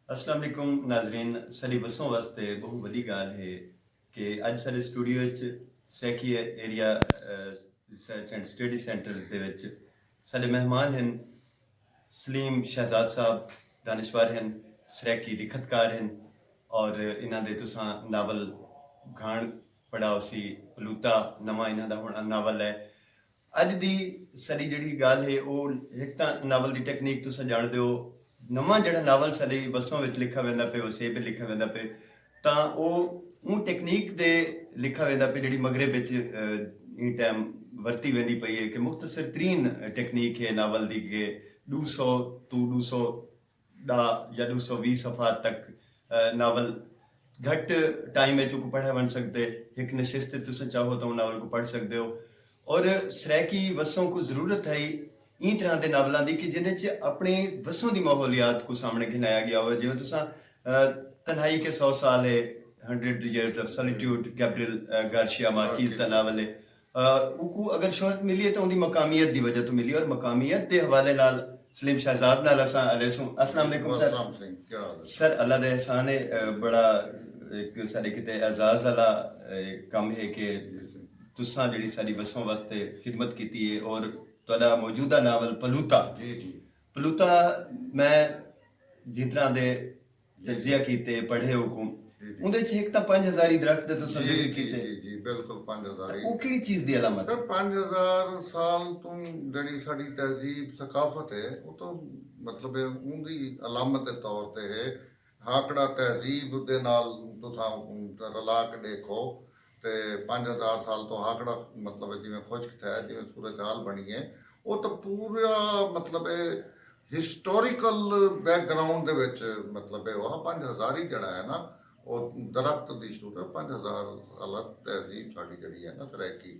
अस्सलाम वालेकुम नाजरीन। साडी बसों वास्ते बहुत वड्डी गाल है कि अज साडे स्टूडियो च सैकी area research and study centre दे विच साडे मेहमान हैं सलीम शहजाद साहब, दानिशवर हैं, सैकी लिखतकार हैं और इन्हां दे तुसां नावल घाण पढ़ाओ सी पलूता नवां इन्हां दा हुण नावल है। अज दी साडी जिहड़ी गल है ਉਹ एक ਤਾਂ नावल दी टेक्नीक तुसां जाणदे हो। ਨਵਾਂ ਜਿਹੜਾ ਨਾਵਲ ਸਾਡੇ ਬੱਸਾਂ ਵਿੱਚ ਲਿਖਿਆ ਵੈਂਦਾ ਪਿਆ ਵਸੇਬ ਲਿਖਿਆ ਵੈਂਦਾ ਪਿਆ ਤਾਂ ਉਹ ਟੈਕਨੀਕ ਦੇ ਲਿਖਿਆ ਵੈਂਦਾ ਪਿਆ ਜਿਹੜੀ ਮਗਰਬ ਵਿੱਚ ਇਹ ਟਾਈਮ ਵਰਤੀ ਵੈਂਦੀ ਪਈ ਹੈ ਕਿ ਮੁਖਤਸਰ ਤਰੀਨ ਟੈਕਨੀਕ ਹੈ ਨਾਵਲ ਦੀ ਕਿ 200 ਤੋਂ 200 ਦਾ ਜਾਂ 220 ਸਫਾਤ ਤੱਕ ਨਾਵਲ घट टाइम में को पढ़ा बन सकते एक नशिस्त तुम चाहो तो नावल को पढ़ सकते हो। और सराकी वसों को जरूरत है इन तरह के नावलों की कि जिन्हें अपने वसों की माहौलियात को सामने गिनाया गया हो। जिवें तुसां तन्हाई के 100 साल है 100 Years of Solitude Gabriel Garcia marquees का नावल है। उनको अगर शोहरत मिली है तो उनकी मकामियत की वजह तो मिली और मकामियत के हवाले नाल सलीम शहजाद नाल असां अलैसुम अस्सलाम वालेकुम सर। सर अल्लाह दे एहसान है बड़ा एक साडे किते एजाज वाला काम है कि तुसां जिहड़ी साडी बसों वास्ते खिदमत कीती है और तुहाडा मौजूदा नावल पलूता पलूता मैं जिस तरह दे तजिया कीते पढ़े हुकुम उहदे च एक तां 5000 दरख्त दे तुसां जिक्र कीते जी बिल्कुल 5000 ਉਹ ਕਿਹੜੀ ਚੀਜ਼ ਦੀ ਅਲਾਮਤ सर 5000 साल तो जड़ी साडी तहजीब सकाफत है वो तो मतलब उनकी अलामत के तौर ते है। हाकड़ा तहजीब दे नाल तुसां रला के देखो ते 5000 साल तो हाकड़ा मतलब जिवें खुश्क है जिवें सूरत हाल बनी है वो तो पूरा मतलब हिस्टोरिकल बैकग्राउंड दे विच मतलब वो 5000 ही जड़ा है ना वो दरख्त दी सूरत 5000 साल तहजीब साडी जड़ी है ना सराकी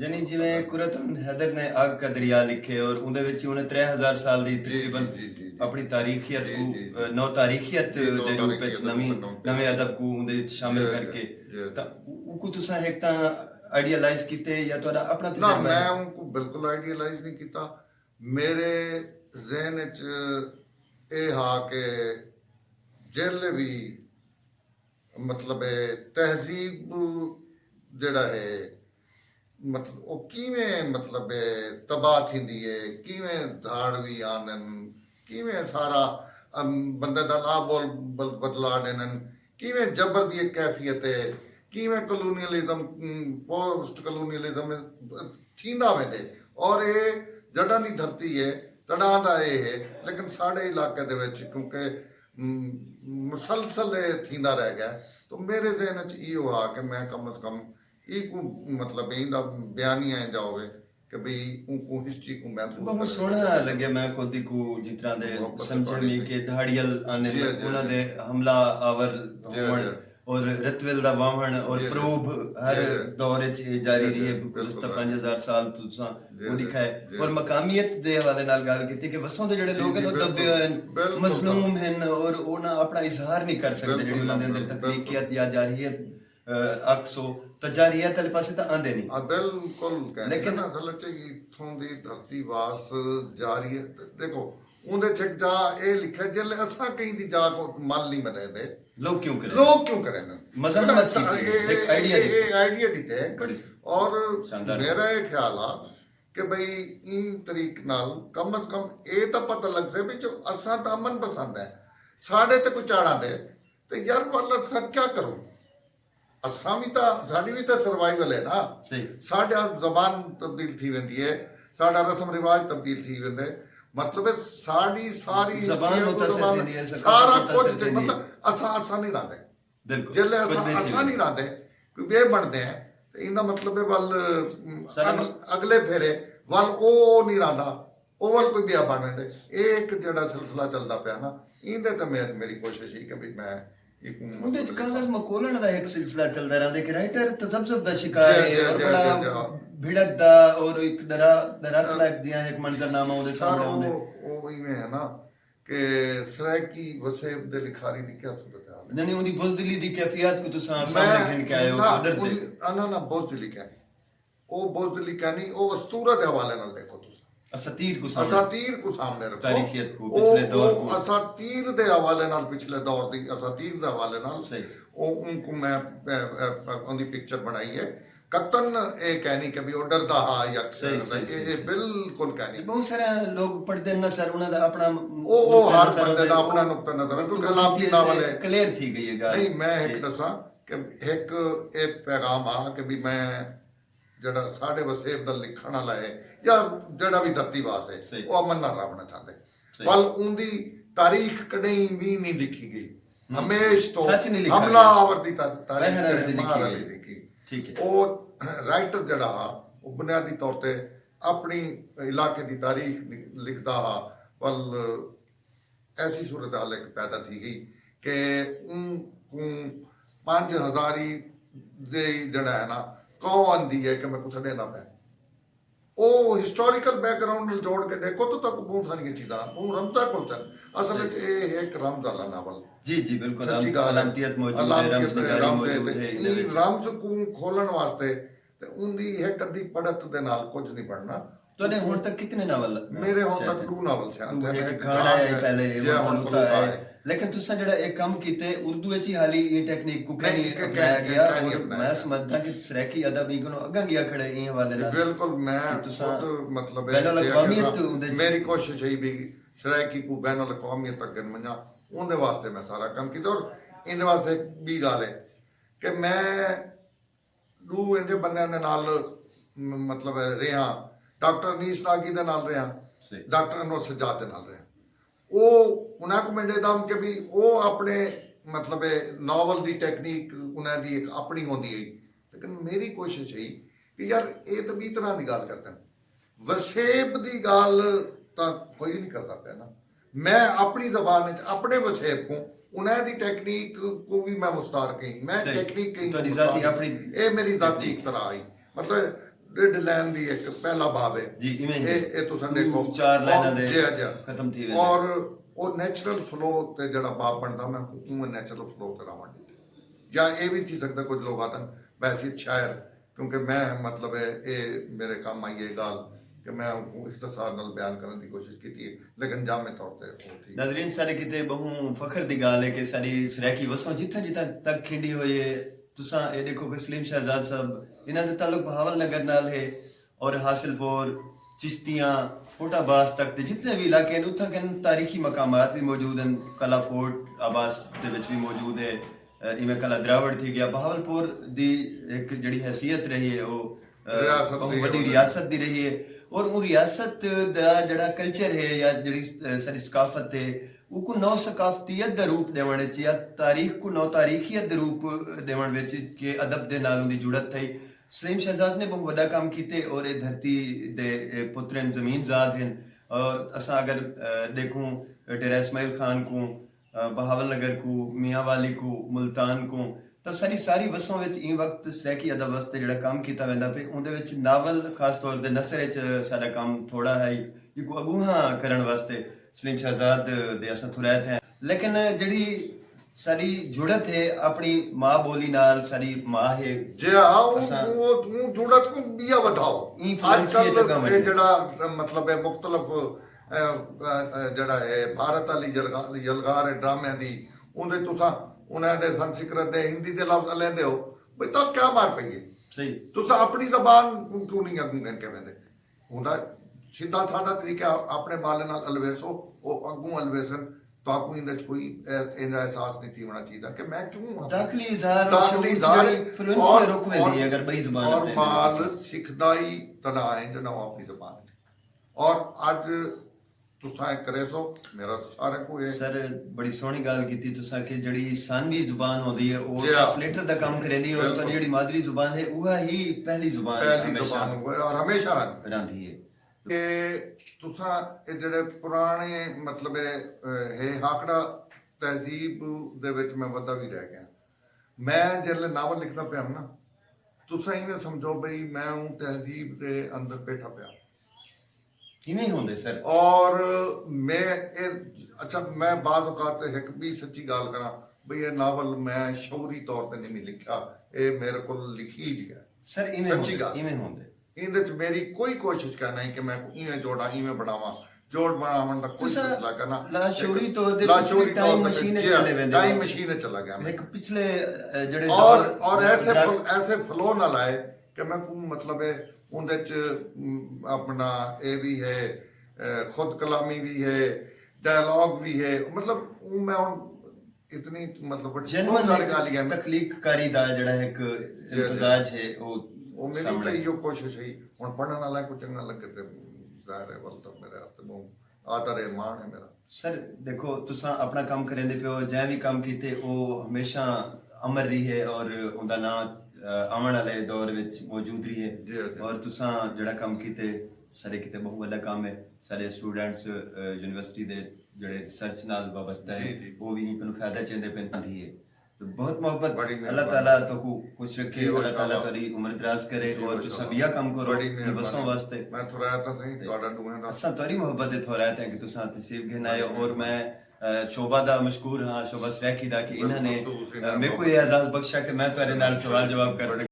यानी जिवें कुरतुल हैदर ने आग का दरिया लिखे और उहदे विच उन्हें 3000 साल दी तकरीबन अपनी तारीखियत को नौ तारीखियत दे रूप विच नवे अदब को उहदे विच शामिल करके तां उको तुसां एक तां आइडियलाइज कीते या तुहाडा अपना ना तजुर्बा मैं है? उनको बिल्कुल आइडियलाइज नहीं किया। मेरे जहन च ये हा के जेले भी मतलब तहजीब जड़ा है मतलब वो किवें मतलब तबाह थींदी है किवें धाड़वी आंदन किवें सारा बंदे दा ला बोल बदला देनन किवें जबर दी कैफियत है किवें कलोनीअलिज्म पोस्ट कलोनीअलिज्म थींदा वेंदे और ये जड़ां दी धरती है तड़ां दा ये है लेकिन साढ़े इलाके दे विच क्योंकि मुसलसल थींदा रह गया तो मेरे जहन च इहो आ कि मैं कम अज कम को मतलब इंदा बयानिया इंदा होवे कि भाई उनको हिस्ट्री को महसूस बहुत सोहना लगे मैं खुद को जिस तरह दे समझे में कि दहाड़ियल आने उन्हां दे हमला आवर होण और रतविल दा वाहण और प्रूब हर दौर च जारी रही है गुज़श्ता 5000 साल तुसां वो लिखा है। और मकामियत दे हवाले नाल गल कीती कि वसों दे जेड़े लोग हैं वो दबे हैं मजलूम हैं और उन्हां अपना इजहार नहीं कर सकते जेड़ी उन्हां दे अंदर तकलीकियत या जारियत अक्सो तो जारियत वाले पासे तो आंदे नहीं बिल्कुल लेकिन असल च इथों दी धरती वास जारियत देखो उहदे च जा ए लिखा जेले असां कहीं दी जा को मल नहीं मरेंदे लोग क्यों करें मजम्मत एक आइडिया दीते और मेरा ये ख्याल आ कि भाई इन तरीक नाल कम अज कम ये तो पता लग से भी जो असां तो अमन पसंद है साढ़े ते कोई चाड़ा दे तो यार वाला असां क्या करूं असां भी तो साडी भी तो सर्वाइवल है ना साडा जबान तब्दील थी वेंदी है साडा रस्म रिवाज तब्दील थी वेंदे मतलब साड़ी सारी सारा कुछ मतलब असा नहीं रहा जिले असा नहीं रहा कोई बे बनते हैं इनका मतलब वल अगले फेरे वल ओ नहीं रहा ओ वल कोई ब्याह बन रहे एक जड़ा सिलसिला चलता पाया ना इंदे तो मेरी कोशिश ही कि भी मैं ਉਹਦੇ ਚ ਕਾਗਜ਼ ਮਕੋਲਣ ਦਾ ਇੱਕ ਸਿਲਸਿਲਾ ਚੱਲਦਾ ਰਹਿੰਦਾ ਕਿ ਰਾਈਟਰ ਤਜ਼ਬਜ਼ਬ ਦਾ ਸ਼ਿਕਾਰ ਹੈ ਔਰ ਬੜਾ ਭਿੜਕ ਦਾ ਔਰ ਇੱਕ ਡਰਾ ਲੱਗਦੀਆਂ ਇੱਕ ਮੰਜ਼ਰਨਾਮਾ ਉਹਦੇ ਸਾਹਮਣੇ ਆਉਂਦੇ ਉਹ ਇਵੇਂ ਹੈ ਨਾ ਕਿ ਸਰਾਕੀ ਵਸੇਬ ਦੇ ਲਿਖਾਰੀ ਦੀ ਕੀ ਸੂਰਤ ਹੈ ਨਹੀਂ ਉਹਦੀ ਬੁਜ਼ਦਿਲੀ ਦੀ ਕੈਫੀਅਤ को ਤੁਸੀਂ ਸਾਹਮਣੇ ਖਿੰਡ ਕੇ ਆਏ ਹੋ ਨਾ ਬੁਜ਼ਦਿਲੀ ਕਹਿਣੀ ਉਹ ਬੁਜ਼ਦਿਲੀ ਕਹਿਣੀ ਉਹ ਅਸਤੂਰਾ ਦੇ ਹਵਾਲੇ ਨਾਲ ਦੇਖੋ ਤੁਸੀਂ ਅਸਾਤੀਰ ਕੋ ਅਸਾਤੀਰ ਕੋ ਸਾਹਮਣੇ ਰੱਖੋ, ਤਾਰੀਖੀਅਤ ਕੋ, ਪਿਛਲੇ ਦੌਰ ਕੋ, ਅਸਾਤੀਰ ਦੇ ਹਵਾਲੇ ਨਾਲ, ਪਿਛਲੇ ਦੌਰ ਦੀ ਅਸਾਤੀਰ ਦੇ ਹਵਾਲੇ ਨਾਲ ਸਹੀ ਉਹ ਉनको ਮੈਂ ਉਹਦੀ ਪਿਕਚਰ ਬਣਾਈ ਹੈ। ਕਤਨ ਇਹ ਕਹਿਣੀ ਕਿ ਵੀ ਉਹ ਡਰਦਾ ਹਾਂ ਜਾਂ ਇਹ ਬਿਲਕੁਲ ਕਹਿਣੀ। ਬਹੁਤ ਸਾਰੇ ਲੋਕ ਪੜ੍ਹਦੇ ਨੇ ਸਰ, ਉਹਨਾਂ ਦਾ ਆਪਣਾ ਉਹ ਹਰ ਬੰਦੇ ਦਾ ਆਪਣਾ ਨੁਕਤਾ ਨਜ਼ਰ ਹੈ, ਕਿਉਂਕਿ ਹਾਲਾਤੀ ਨਾਵਲ ਹੈ, ਕਲੀਅਰ ਥੀ ਗਈ ਹੈ ਗੱਲ। ਨਹੀਂ ਮੈਂ ਇੱਕ ਦੱਸਾਂ ਕਿ ਇੱਕ ਇਹ ਪੈਗਾਮ ਆ ਕਿ ਵੀ ਮੈਂ ਜਿਹੜਾ ਸਾਡੇ ਵਸੇਬ ਦਾ ਲਿਖਣ ਵਾਲਾ ਹੈ ਜਾਂ ਜਿਹੜਾ ਵੀ ਧਰਤੀਵਾਸ ਹੈ ਉਹ ਅਮਨ ਨਾਲ ਰਹਿਣਾ ਚਾਹੁੰਦੇ, ਪਰ ਉਹਦੀ ਤਾਰੀਖ ਕਦੇ ਵੀ ਨਹੀਂ ਲਿਖੀ ਗਈ, ਹਮੇਸ਼ ਤੋਂ ਹਮਲਾਵਰ ਦੀ ਤਾਰੀਖ ਲਿਖੀ। ਠੀਕ ਹੈ, ਉਹ ਰਾਈਟਰ ਜਿਹੜਾ ਉਹ ਬੁਨਿਆਦੀ ਤੌਰ ਤੇ ਆਪਣੀ ਇਲਾਕੇ ਦੀ ਤਾਰੀਖ ਲਿਖਦਾ हा, ਪਰ ऐसी सूरत हाल एक पैदा थी गई कि उनको 5000 दे जड़ा है ना कौ आंदी है कि मैं कुछ देना पै ਉਹ ਹਿਸਟੋਰੀਕਲ ਬੈਕਗਰਾਉਂਡ ਨਾਲ ਜੋੜ ਕੇ ਦੇਖੋ ਤਾਂ ਤੱਕ ਬਹੁਤ ਸਾਰੀਆਂ ਚੀਜ਼ਾਂ ਉਹ ਰਮਜ਼ਾ ਕੋਲ ਸਨ। ਅਸਲ ਵਿੱਚ ਇਹ ਇੱਕ ਰਮਜ਼ ਵਾਲਾ ਨਾਵਲ। ਜੀ ਜੀ ਬਿਲਕੁਲ, ਅਲਾਮਤੀਅਤ ਮੌਜੂਦ ਹੈ, ਰਮਜ਼ ਨਿਗਾਰੀ ਮੌਜੂਦ ਹੈ। ਇਹ ਰਮਜ਼ ਨੂੰ ਖੋਲਣ ਵਾਸਤੇ ਤੇ ਉਹਦੀ ਇੱਕ ਅੱਧੀ ਪੜਤ ਦੇ ਨਾਲ ਕੁਝ ਨਹੀਂ ਬਣਨਾ। ਤੁਹਾਡੇ ਹੁਣ ਤੱਕ ਕਿੰਨੇ ਨਾਵਲ? ਮੇਰੇ ਹੁਣ ਤੱਕ 2 ਨਾਵਲ ਛੇ। ਇੱਕ ਖਾਣਾ ਹੈ ਪਹਿਲੇ, ਮਲੂਤਾ ਹੈ। लेकिन तुसा जड़ा एक काम कीते उर्दू विच ही हाली ये टेक्निक को कहीं अपनाया गया, और मैं समझदा कि सराकी अदब इको अगा गया खड़े ई हवाले नाल। बिल्कुल मैं खुद मतलब मेरी कोशिश है भी सराकी को बैनुल अक़वामियत तक गनमना उनदे वास्ते मैं सारा काम कीता। और इन वास्ते भी गल है कि मैं दू इंदे बंदे दे नाल मतलब रहा, डॉक्टर अनीस नागी दे नाल रहा, डॉक्टर अनवर सज्जाद दे नाल रहा। ਉਹ ਉਹਨਾਂ ਕੋ ਮਿਲਦੇ ਦਮ ਕਿ ਵੀ ਉਹ ਆਪਣੇ ਮਤਲਬ ਨਾਵਲ ਦੀ ਟੈਕਨੀਕ ਉਹਨਾਂ ਦੀ ਇੱਕ ਆਪਣੀ ਹੁੰਦੀ ਹੈ, ਲੇਕਿਨ ਮੇਰੀ ਕੋਸ਼ਿਸ਼ ਹੈ ਕਿ ਯਾਰ ਇਹ ਤਾਂ ਵੀ ਤਰ੍ਹਾਂ ਦੀ ਗੱਲ ਕਰਦੇ ਵਸੇਬ ਦੀ ਗੱਲ ਤਾਂ ਕੋਈ ਨਹੀਂ ਕਰਦਾ ਪਿਆ ਨਾ। ਮੈਂ ਆਪਣੀ ਜ਼ਬਾਨ ਵਿੱਚ ਆਪਣੇ ਵਸੇਬ ਕੋ ਉਹਨਾਂ ਦੀ ਟੈਕਨੀਕ ਕੋ ਵੀ ਮੈਂ ਮੁਸਤਾਰ ਕਹੀ, ਮੈਂ ਟੈਕਨੀਕ ਕਹੀ, ਇਹ ਮੇਰੀ ਜ਼ਾਤੀ ਇੱਕ ਤਰ੍ਹਾਂ ਆਈ। ਮਤਲਬ रिड लैन दी एक पहला बाब है जी, ये तुसां देखो 4 लाइनां दे खत्म थी वे, और वो नेचुरल फ्लो ते जड़ा बाब बनदा मैं वो नेचुरल फ्लो ते रावण दी या ये भी थी सकदा कुछ लोग आतन वैसे शायर, क्योंकि मैं मतलब है ये मेरे काम आई ये गाल कि मैं इख्तिसार नाल बयान करने की कोशिश की थी, लेकिन जामे तौर पे वो थी। नाज़रीन सारे किते बहु फखर दी गाल है कि सारी सराकी वसों जिथा जिथा तक खिंडी होई है। तुसा ये देखो कि सलीम शहजाद साहब इन्हां दे ताल्लुक बहावल नगर नाल है, और हासिलपुर चिश्तियां फोटाबाज तक ते जितने भी इलाके हैं उत्थां कन तारीखी मकामात भी मौजूद हैं। कला फोर्ट आबास दे विच भी मौजूद है, इवें कला द्रावड़ थी गया। बहावलपुर दी एक जड़ी हैसियत रही है वो बड़ी रियासत दी रही है, और वो रियासत दा जड़ा कल्चर है या जड़ी सारी सकाफत है उनको नौ सकाफतीयत दा रूप देवण विच या तारीख को नौ तारीखियत दे रूप देवण विच के अदब दे नाल उंदी जुड़त थई। सलीम शहजाद ने बहुत वड्डा काम कीते, और ये धरती दे पुत्र जमीन जाद हैं। असां अगर देखूं डेरा इस्माइल खान को, बहावल नगर को, मियाँ वाली को, मुल्तान को, तो सारी वसों विच ई वक्त सराकी अदब वास्ते जिहड़ा काम कीता वेंदा पे उहदे विच नावल खास तौर ते नसर च साडा काम थोड़ा है इको अगूहां करन वास्ते सलीम शहजाद दे असां थुरैत हैं। लेकिन जिहड़ी सारी जुड़त है अपनी माँ बोली नाल, सारी माँ है जे आओ वो जुड़त को बिया बताओ। आजकल ये जड़ा मतलब है मुख्तलिफ जड़ा है भारत वाली यलगार है ड्रामे दी उनदे तुसा उन्हें दे संस्कृत दे हिंदी दे लफ्ज लेंदे हो भाई तब क्या मार पईए। सही तुसा अपनी जबान क्यों नहीं अगू करके वेंदे हुंदा सीधा साधा तरीका अपने बाले नाल अलवेसो ओ अगू अलवेसन ताकू इंदे कोई इना एहसास नहीं थी होना चाहिए कि मैं क्यों दाखली इज़हार इन्फ्लुएंस रोक वेंदी है अगर बड़ी जुबान और बाल सिखदाई तना है जो ना अपनी जुबान और आज तुसा करे सो मेरा सारे को ये सर बड़ी सोहनी गल कीती तुसा कि जड़ी सानवी जुबान होंदी है वो ट्रांसलेटर दा काम करेंदी और तो जड़ी मादरी जुबान है वह ही पहली जुबान और हमेशा रहंदी है कि तुसा ये जड़े पुराने मतलब है हाकड़ा तहजीब दे विच मैं वधा भी रह गया। मैं जिसले नावल लिखदा पिया ना तुसा इवें समझो बई मैं हूं तहजीब दे अंदर बैठा पिया किवें होंदे सर। और मैं अच्छा मैं बाज़ औकात एक भी सच्ची गाल करा बई ये नावल मैं शौरी तौर पे नहीं लिखा ये मेरे को लिखी ही है सर। इवें होंदे ਇਹਦੇ ਚ ਮੇਰੀ ਕੋਈ ਕੋਸ਼ਿਸ਼ ਕਰਨਾ ਹੈ ਕਿ ਮੈਂ ਇਵੇਂ ਜੋੜਾਂ ਇਵੇਂ ਬਣਾਵਾਂ, ਜੋੜ ਬਣਾਉਣ ਦਾ ਕੋਈ ਤੁਸੀਂ ਸਿਲਸਿਲਾ ਕਰਨਾ ਲਾਸ਼ੂਰੀ ਤੌਰ ਤੇ ਲਾਸ਼ੂਰੀ ਪਿਛਲੇ time ਤੌਰ ਤੇ machine 'ਚ ਜੀ, ਚਲੇ ਵਹਿੰਦੇ time ਹੋ। machine 'ਚ ਚਲਾ ਗਿਆ ਮੈਂ। ਇੱਕ ਪਿਛਲੇ ਜਿਹੜੇ ਔਰ ਐਸੇ ਫਲੋ ਨਾਲ ਆਏ ਕਿ ਮੈਂ ਕੋਈ ਮਤਲਬ ਹੈ ਉਹਦੇ ਚ ਆਪਣਾ ਇਹ ਵੀ ਹੈ, ਖੁਦ ਕਲਾਮੀ ਵੀ ਹੈ, ਡਾਇਲੌਗ ਵੀ ਹੈ, ਮਤਲਬ ਉਹ ਮੈਂ ਹੁਣ ਇਤਨੀ ਮਤਲਬ ਬਹੁਤ ਸਾਰੀ ਗਾਲੀਆਂ ਤਖਲੀਕਕਾਰੀ ਦਾ ਜਿਹੜਾ ਇੱਕ ਇੰਤਜ਼ਾਜ ਹੈ ਉਹ ਮੇਰੀ ਤਾਂ ਇਹੋ ਕੋਸ਼ਿਸ਼ ਹੈ। ਹੁਣ ਪੜ੍ਹਨ ਵਾਲਾ ਕੋਈ ਚੰਗਾ ਲੱਗੇ ਤੇ ਜ਼ਾਹਿਰ ਹੈ ਵੱਲ ਤਾਂ ਮੇਰੇ ਹੱਥ ਬਹੁਤ ਆਦਰ ਹੈ, ਮਾਣ ਹੈ ਮੇਰਾ। ਸਰ ਦੇਖੋ ਤੁਸੀਂ ਆਪਣਾ ਕੰਮ ਕਰਿੰਦੇ ਪਿਓ, ਜੈ ਵੀ ਕੰਮ ਕੀਤੇ ਉਹ ਹਮੇਸ਼ਾ ਅਮਰ ਰਹੀ ਹੈ ਔਰ ਉਹਦਾ ਨਾਂ ਆਉਣ ਵਾਲੇ ਦੌਰ ਵਿੱਚ ਮੌਜੂਦ ਰਹੀ ਹੈ। ਔਰ ਤੁਸੀਂ ਜਿਹੜਾ ਕੰਮ ਕੀਤੇ ਸਾਰੇ ਕਿਤੇ ਬਹੁਤ ਵੱਡਾ ਕੰਮ ਹੈ। ਸਾਰੇ ਸਟੂਡੈਂਟਸ ਯੂਨੀਵਰਸਿਟੀ ਦੇ ਜਿਹੜੇ ਰਿਸਰਚ ਨਾਲ ਵਾਬਸਤਾ ਹੈ ਉਹ ਵੀ ਤੁਹਾਨੂੰ ਫਾਇਦਾ ਚਾਹੁੰਦੇ ਪੈਂਦੀ ਹੈ। बहुत मोहब्बत, अल्लाह ताला तो खुश रखे, अल्लाह ताला तेरी उम्र दराज करे और तू सबिया काम करो बसों वास्ते। मैं थोड़ा तो सही ਤੁਹਾਡਾ ਦੂਹਾਂ ਦਾ असा तोरी मोहब्बत दे थोड़ा है कि तुसा तशरीफ घेन आए। और मैं शोभा दा मशकूर हाँ, शोभा स्वैकी दा कि इन्होंने मेरे को ये एजाज बख्शा कि मैं तेरे नाल सवाल जवाब कर सका।